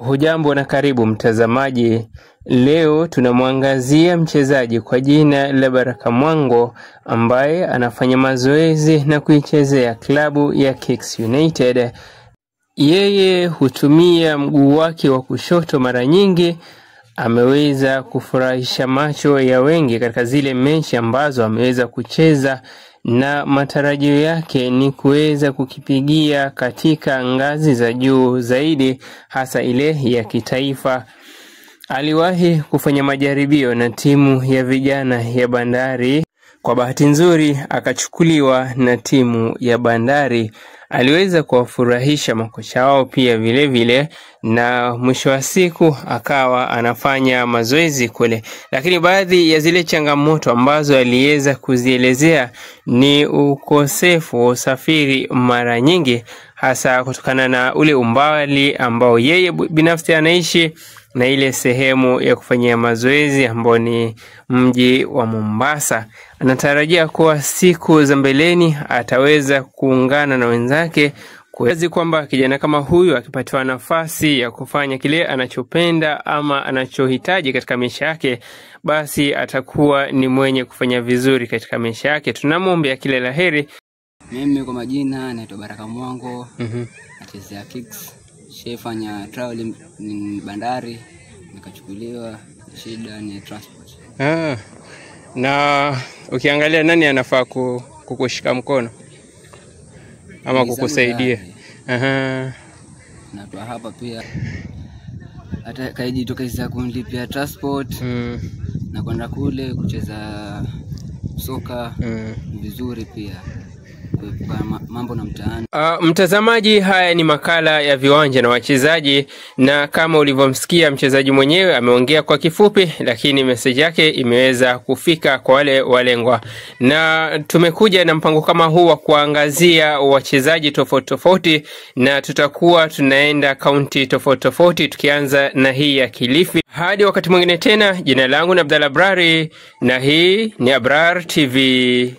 Hujambo na karibu mtazamaji. Leo tunamwangazia mchezaji kwa jina la Baraka Mwango ambaye anafanya mazoezi na kuichezea klabu ya Kicks United. Yeye hutumia mguu wake wa kushoto mara nyingi. Ameweza kufurahisha macho ya wengi katika zile mechi ambazo ameweza kucheza, na matarajio yake ni kuweza kukipigia katika ngazi za juu zaidi, hasa ile ya kitaifa. Aliwahi kufanya majaribio na timu ya vijana ya Bandari. Kwa bahati nzuri akachukuliwa na timu ya Bandari. Aliweza kuwafurahisha makocha wao pia vile vile, na mwisho wa siku akawa anafanya mazoezi kule. Lakini baadhi ya zile changamoto ambazo aliweza kuzielezea ni ukosefu wa usafiri mara nyingi, hasa kutokana na ule umbali ambao yeye binafsi anaishi na ile sehemu ya kufanyia mazoezi ambao ni mji wa Mombasa. Anatarajia kuwa siku za mbeleni ataweza kuungana na wenzake, kuwezi kwamba kijana kama huyu akipatiwa nafasi ya kufanya kile anachopenda ama anachohitaji katika maisha yake, basi atakuwa ni mwenye kufanya vizuri katika maisha yake. Tunamwombea kila laheri. Mimi kwa majina naitwa Baraka Mwango, nachezea Kicks. Shefanya travel Bandari, nikachukuliwa. Shida ni transport. Na ukiangalia nani anafaa kukushika mkono ama kukusaidia? Na kwa hapa pia hata kaijitokeza kunilipia transport na kwenda kule kucheza soka vizuri pia. Mambo na mtaani. Mtazamaji, haya ni makala ya viwanja na wachezaji, na kama ulivyomsikia mchezaji mwenyewe ameongea kwa kifupi, lakini message yake imeweza kufika kwa wale walengwa. Na tumekuja na mpango kama huu wa kuangazia wachezaji tofauti tofauti, na tutakuwa tunaenda kaunti tofauti tofauti, tukianza na hii ya Kilifi. Hadi wakati mwingine tena, jina langu ni Abdalla Abrari na hii ni Abrar TV.